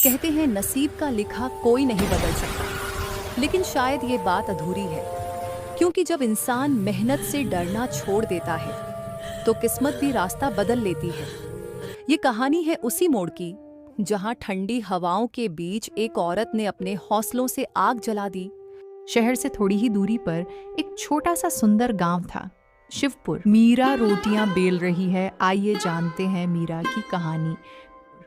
कहते हैं नसीब का लिखा कोई नहीं बदल सकता, लेकिन शायद ये बात अधूरी है, क्योंकि जब इंसान मेहनत से डरना छोड़ देता है तो किस्मत भी रास्ता बदल लेती है। ये कहानी है उसी मोड़ की जहां ठंडी हवाओं के बीच एक औरत ने अपने हौसलों से आग जला दी। शहर से थोड़ी ही दूरी पर एक छोटा सा सुंदर गांव था, शिवपुर। मीरा रोटियां बेल रही है, आइए जानते हैं मीरा की कहानी।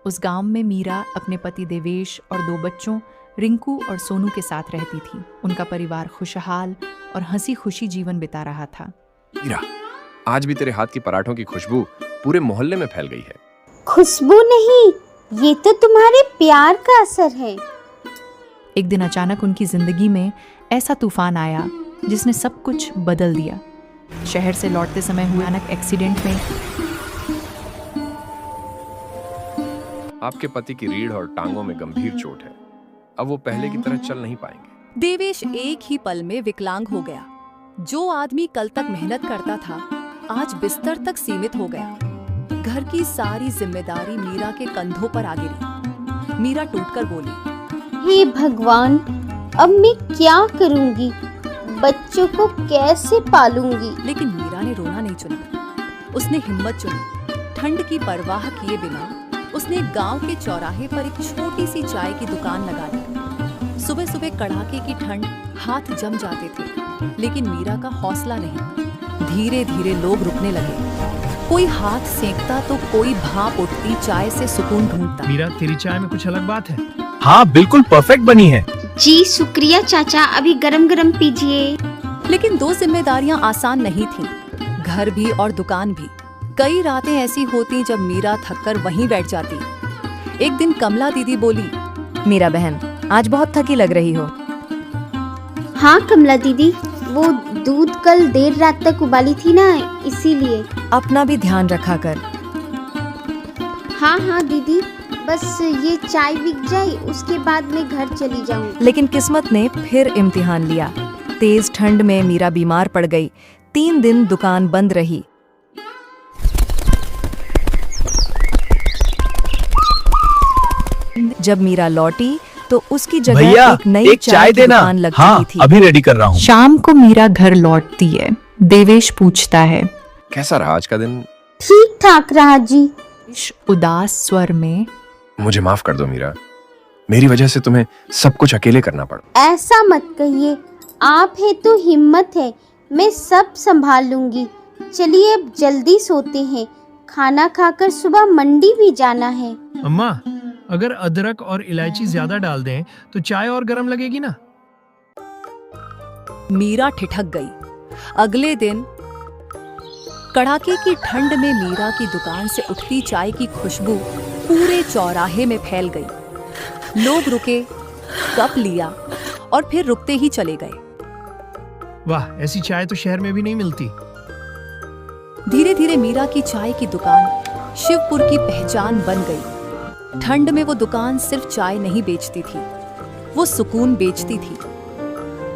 उस गांव में मीरा अपने पति देवेश और 2 बच्चों रिंकू और सोनू के साथ रहती थी। उनका परिवार खुशहाल और हंसी खुशी जीवन बिता रहा था। मीरा, आज भी तेरे हाथ की पराठों की खुशबू पूरे मोहल्ले में फैल गई है। खुशबू नहीं, ये तो तुम्हारे प्यार का असर है। एक दिन अचानक उनकी जिंदगी में ऐसा तूफान आया जिसने सब कुछ बदल दिया। शहर से लौटते समय हुए अचानक एक्सीडेंट में आपके पति की रीढ़ और टांगों में गंभीर चोट है। अब वो पहले की तरह चल नहीं पाएंगे। देवेश एक ही पल में विकलांग हो गया। जो आदमी कल तक मेहनत करता था, आज बिस्तर तक सीमित हो गया। घर की सारी जिम्मेदारी मीरा के कंधों पर आ गिरी। मीरा टूटकर बोली, हे भगवान, अब मैं क्या करूंगी? बच्चों को कैसे पालूंगी? लेकिन मीरा ने रोना नहीं चुना। उसने हिम्मत चुनी। ठंड की परवाह किए बिना उसने गांव के चौराहे पर एक छोटी सी चाय की दुकान लगा ली। सुबह सुबह कड़ाके की ठंड हाथ जम जाते थे, लेकिन मीरा का हौसला नहीं। धीरे धीरे लोग रुकने लगे। कोई हाथ सेंकता तो कोई भाप उठती चाय से सुकून ढूंढता। मीरा, तेरी चाय में कुछ अलग बात है। हाँ, बिल्कुल परफेक्ट बनी है। जी शुक्रिया चाचा, अभी गरम गरम पीजिए। लेकिन 2 जिम्मेदारियां आसान नहीं थीं, घर भी और दुकान भी। कई रातें ऐसी होती जब मीरा थककर वहीं बैठ जाती। एक दिन कमला दीदी बोली, मीरा बहन, आज बहुत थकी लग रही हो। हाँ कमला दीदी, वो दूध कल देर रात तक उबाली थी ना, इसीलिए। अपना भी ध्यान रखा कर। हाँ हाँ दीदी, बस ये चाय बिक जाए, उसके बाद मैं घर चली जाऊँ। लेकिन किस्मत ने फिर इम्तिहान लिया। तेज ठंड में मीरा बीमार पड़ गई। 3 दिन दुकान बंद रही। जब मीरा लौटी तो उसकी जगह एक नई चाय की दुकान लग हाँ, चुकी थी। अभी रेडी कर रहा हूँ। शाम को मीरा घर लौटती है। देवेश पूछता है, कैसा रहा आज का दिन? ठीक ठाक रहा जी। उदास स्वर में, मुझे माफ कर दो मीरा, मेरी वजह से तुम्हें सब कुछ अकेले करना पड़ा। ऐसा मत कहिए, आप है तो हिम्मत है, मैं सब संभाल लूंगी। चलिए अब जल्दी सोते हैं, खाना खाकर सुबह मंडी भी जाना है। अम्मा, अगर अदरक और इलायची ज्यादा डाल दें तो चाय और गर्म लगेगी ना? मीरा ठिठक गई। अगले दिन कड़ाके की ठंड में मीरा की दुकान से उठती चाय की खुशबू पूरे चौराहे में फैल गई। लोग रुके, कप लिया और फिर रुकते ही चले गए। वाह, ऐसी चाय तो शहर में भी नहीं मिलती। धीरे धीरे मीरा की चाय की दुकान शिवपुर की पहचान बन गई। ठंड में वो दुकान सिर्फ चाय नहीं बेचती थी, वो सुकून बेचती थी।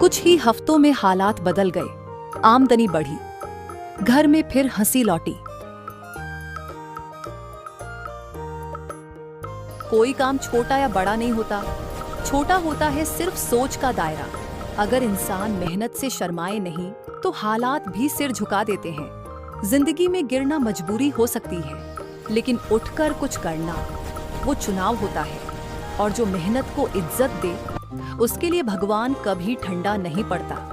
कुछ ही हफ्तों में हालात बदल गए। आमदनी बढ़ी, घर में फिर हंसी लौटी। कोई काम छोटा या बड़ा नहीं होता, छोटा होता है सिर्फ सोच का दायरा। अगर इंसान मेहनत से शर्माए नहीं तो हालात भी सिर झुका देते हैं। जिंदगी में गिरना मजबूरी हो सकती है, लेकिन उठकर कुछ करना वो चुनाव होता है। और जो मेहनत को इज्जत दे, उसके लिए भगवान कभी ठंडा नहीं पड़ता।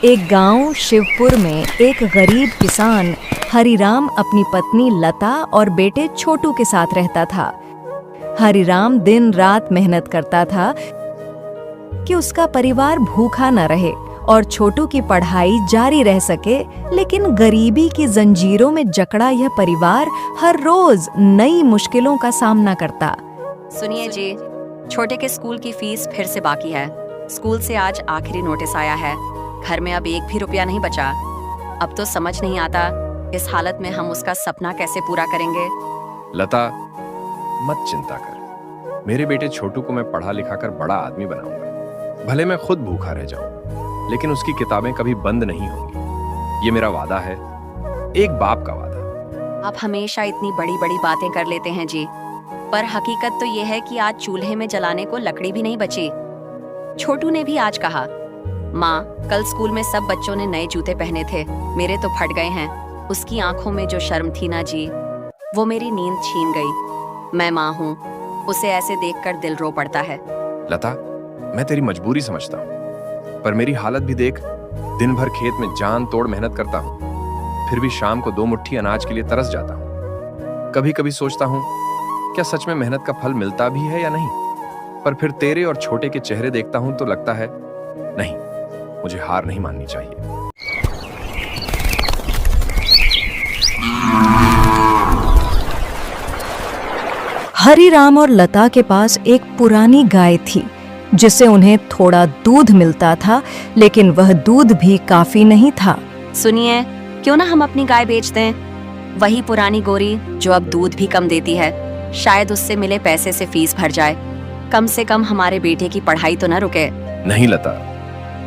एक गांव शिवपुर में एक गरीब किसान हरिराम अपनी पत्नी लता और बेटे छोटू के साथ रहता था। हरिराम दिन रात मेहनत करता था कि उसका परिवार भूखा न रहे और छोटू की पढ़ाई जारी रह सके, लेकिन गरीबी की जंजीरों में जकड़ा यह परिवार हर रोज नई मुश्किलों का सामना करता। सुनिए जी, छोटे के स्कूल की फीस फिर से बाकी है। स्कूल से आज आखिरी नोटिस आया है। घर में अब एक भी रुपया नहीं बचा। अब तो समझ नहीं आता इस हालत में हम उसका सपना कैसे पूरा करेंगे। लता, मत चिंता कर। मेरे बेटे छोटू को मैं पढ़ा लिखा कर बड़ा आदमी बनाऊंगा। भले मैं खुद भूखा रह जाऊं, लेकिन उसकी किताबें कभी बंद नहीं होंगी। ये मेरा वादा है, एक बाप का वादा। आप हमेशा इतनी बड़ी बड़ी बातें कर लेते हैं जी, पर हकीकत तो ये है कि आज चूल्हे में जलाने को लकड़ी भी नहीं बची। छोटू ने भी आज कहा, माँ, कल स्कूल में सब बच्चों ने नए जूते पहने थे, मेरे तो फट गए हैं। उसकी आंखों में जो शर्म थी ना जी, वो मेरी नींद छीन गई। मैं माँ हूँ, उसे ऐसे देखकर दिल रो पड़ता है। लता, मैं तेरी मजबूरी समझता हूँ, पर मेरी हालत भी देख। दिन भर खेत में जान तोड़ मेहनत करता हूँ, फिर भी शाम को 2 मुट्ठी अनाज के लिए तरस जाता हूँ। कभी कभी सोचता हूँ, क्या सच में मेहनत का फल मिलता भी है या नहीं? पर फिर तेरे और छोटे के चेहरे देखता हूँ तो लगता है नहीं, मुझे हार नहीं माननी चाहिए। हरिराम और लता के पास एक पुरानी गाय थी जिससे उन्हें थोड़ा दूध मिलता था, लेकिन वह दूध भी काफी नहीं था। सुनिए, क्यों ना हम अपनी गाय बेच दें? वही पुरानी गोरी जो अब दूध भी कम देती है, शायद उससे मिले पैसे से फीस भर जाए। कम से कम हमारे बेटे की पढ़ाई तो न रुके। नहीं लता,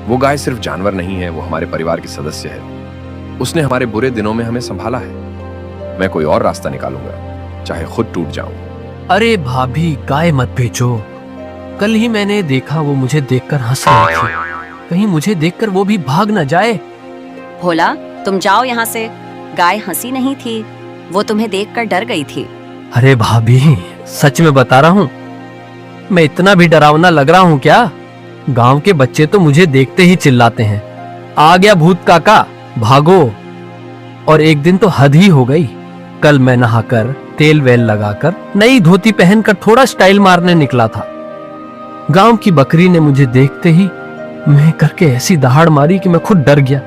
वो गाय सिर्फ जानवर नहीं है, वो हमारे परिवार की सदस्य है। उसने हमारे बुरे दिनों में हमें संभाला है। मैं कोई और रास्ता निकालूंगा, चाहे खुद टूट जाऊं। अरे भाभी, गाय मत बेचो। कल ही मैंने देखा, वो मुझे देखकर हंस रही थी। कहीं मुझे देखकर वो भी भाग न जाए। भोला, तुम जाओ यहाँ से। गाय हंसी नहीं थी, वो तुम्हें देखकर डर गई थी। अरे भाभी, सच में बता रहा हूँ, मैं इतना भी डरावना लग रहा हूँ क्या? गांव के बच्चे तो मुझे देखते ही चिल्लाते हैं, आ गया भूत काका, भागो। और एक दिन तो हद ही हो गई। कल मैं नहाकर, तेल वेल लगाकर, नई धोती पहनकर थोड़ा स्टाइल मारने निकला था। गांव की बकरी ने मुझे देखते ही मैं करके ऐसी दहाड़ मारी कि मैं खुद डर गया।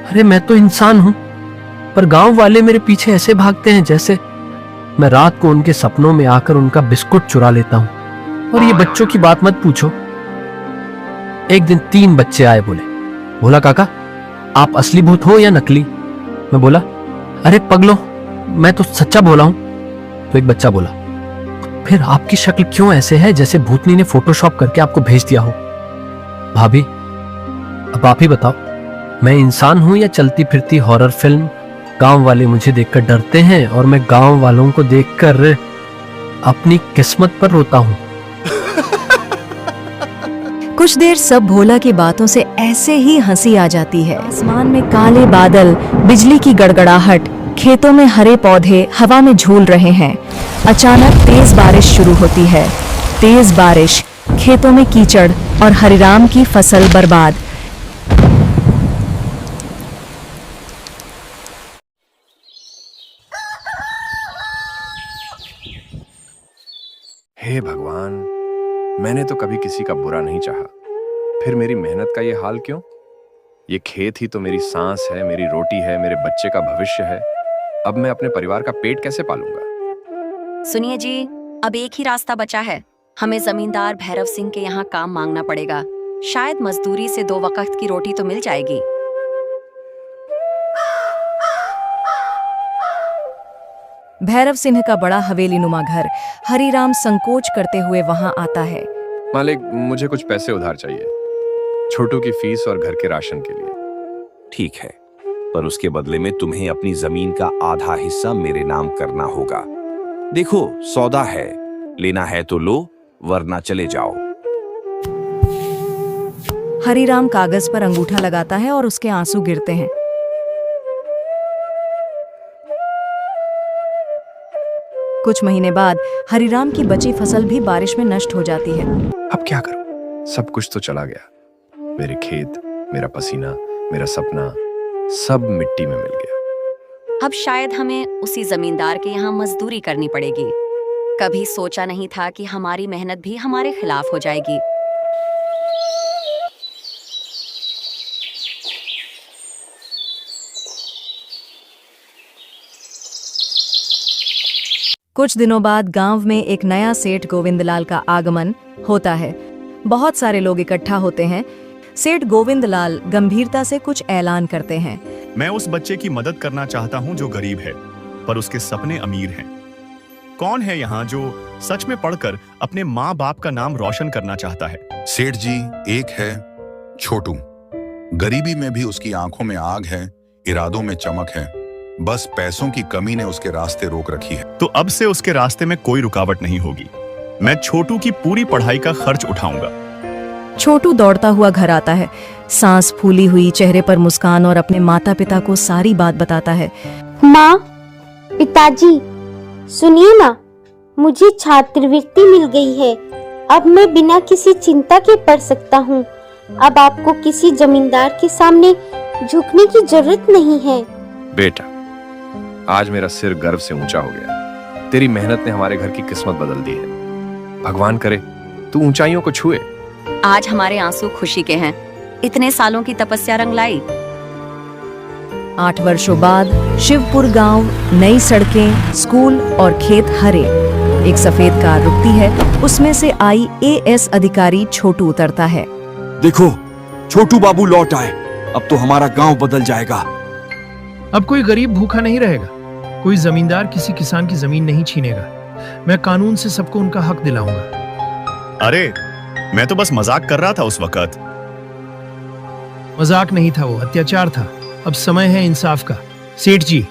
अरे मैं तो इंसान हूं, पर गांव वाले मेरे पीछे ऐसे भागते हैं जैसे मैं रात को उनके सपनों में आकर उनका बिस्कुट चुरा लेता हूं। और ये बच्चों की बात मत पूछो। एक दिन 3 बच्चे आए, बोले, भोला काका, आप असली भूत हो या नकली? मैं बोला, अरे पगलो, मैं तो सच्चा बोला हूं। तो एक बच्चा बोला, फिर आपकी शक्ल क्यों ऐसे है जैसे भूतनी ने फोटोशॉप करके आपको भेज दिया हो? भाभी, अब आप ही बताओ, मैं इंसान हूं या चलती फिरती हॉरर फिल्म? गांव वाले मुझे देखकर डरते हैं और मैं गांव वालों को देखकर अपनी किस्मत पर रोता हूं। कुछ देर सब भोला की बातों से ऐसे ही हंसी आ जाती है। आसमान में काले बादल, बिजली की गड़गड़ाहट, खेतों में हरे पौधे हवा में झूल रहे हैं। अचानक तेज बारिश शुरू होती है। तेज बारिश, खेतों में कीचड़ और हरिराम की फसल बर्बाद। हे भगवान, मैंने तो कभी किसी का बुरा नहीं चाहा, फिर मेरी मेहनत का ये हाल क्यों? ये खेत ही तो मेरी सांस है, मेरी रोटी है, मेरे बच्चे का भविष्य है। अब मैं अपने परिवार का पेट कैसे पालूंगा? सुनिए जी, अब एक ही रास्ता बचा है। हमें जमींदार भैरव सिंह के यहाँ काम मांगना पड़ेगा। शायद मजदूरी से 2 वक्त की रोटी तो मिल जाएगी। भैरव सिंह का बड़ा हवेली नुमा घर। हरिराम संकोच करते हुए वहां आता है। मालिक, मुझे कुछ पैसे उधार चाहिए, छोटू की फीस और घर के राशन के लिए। ठीक है, पर उसके बदले में तुम्हें अपनी जमीन का आधा हिस्सा मेरे नाम करना होगा। देखो, सौदा है, लेना है तो लो, वरना चले जाओ। हरिराम कागज पर अंगूठा लगाता है और उसके आंसू गिरते हैं। कुछ महीने बाद हरिराम की बची फसल भी बारिश में नष्ट हो जाती है। अब क्या करूं? सब कुछ तो चला गया। मेरे खेत, मेरा पसीना, मेरा सपना, सब मिट्टी में मिल गया। अब शायद हमें उसी जमींदार के यहाँ मजदूरी करनी पड़ेगी। कभी सोचा नहीं था कि हमारी मेहनत भी हमारे खिलाफ हो जाएगी। कुछ दिनों बाद गांव में एक नया सेठ गोविंदलाल का आगमन होता है। बहुत सारे लोग इकट्ठा होते हैं। सेठ गोविंदलाल गंभीरता से कुछ ऐलान करते हैं। मैं उस बच्चे की मदद करना चाहता हूं जो गरीब है पर उसके सपने अमीर हैं। कौन है यहाँ जो सच में पढ़कर अपने माँ बाप का नाम रोशन करना चाहता है? सेठ जी, एक है छोटू। गरीबी में भी उसकी आंखों में आग है, इरादों में चमक है। बस पैसों की कमी ने उसके रास्ते रोक रखी है। तो अब से उसके रास्ते में कोई रुकावट नहीं होगी। मैं छोटू की पूरी पढ़ाई का खर्च उठाऊंगा। छोटू दौड़ता हुआ घर आता है, सांस फूली हुई, चेहरे पर मुस्कान और अपने माता पिता को सारी बात बताता है। माँ, पिताजी, सुनिए ना, मुझे छात्रवृत्ति मिल गई है। अब मैं बिना किसी चिंता के पढ़ सकता हूँ। अब आपको किसी जमींदार के सामने झुकने की जरूरत नहीं है। बेटा, आज मेरा सिर गर्व से ऊंचा हो गया। तेरी मेहनत ने हमारे घर की किस्मत बदल दी है। भगवान करे तू ऊंचाइयों को छुए। आज हमारे आंसू खुशी के हैं। इतने सालों की तपस्या रंग लाई। 8 वर्षों बाद शिवपुर गांव, नई सड़कें, स्कूल और खेत हरे। एक सफेद कार रुकती है, उसमें से IAS अधिकारी छोटू उतरता है। देखो, छोटू बाबू लौट आए। अब तो हमारा गांव बदल जाएगा। अब कोई गरीब भूखा नहीं रहेगा, कोई जमींदार किसी किसान की जमीन नहीं छीनेगा। मैं कानून से सबको उनका हक दिलाऊंगा। अरे, मैं तो बस मजाक कर रहा था उस वक्त। मजाक नहीं था, वो अत्याचार था। अब समय है इंसाफ का। सेठ जी,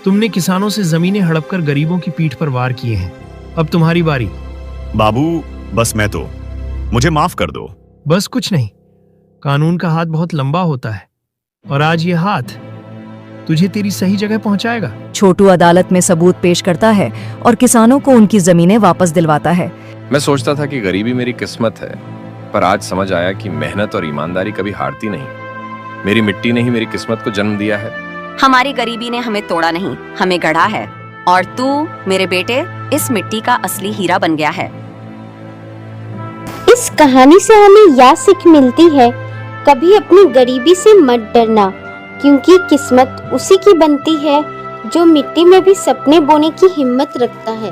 तुमने किसानों से जमीनें हड़प कर गरीबों की पीठ पर वार किए हैं। अब तुम्हारी बारी। बाबू, बस मुझे माफ कर दो। बस कुछ नहीं, कानून का हाथ बहुत लंबा होता है और आज ये हाथ तुझे तेरी सही जगह पहुंचाएगा। छोटू अदालत में सबूत पेश करता है और किसानों को उनकी जमीनें वापस दिलवाता है। मैं सोचता था कि गरीबी मेरी किस्मत है, पर आज समझ आया कि मेहनत और ईमानदारी कभी हारती नहीं। मेरी मिट्टी ने ही मेरी किस्मत को जन्म दिया है। हमारी गरीबी ने हमें तोड़ा नहीं, हमें गढ़ा है। और तू मेरे बेटे इस मिट्टी का असली हीरा बन गया है। इस कहानी से हमें यह सीख मिलती है, कभी अपनी गरीबी से मत डरना, क्योंकि किस्मत उसी की बनती है जो मिट्टी में भी सपने बोने की हिम्मत रखता है।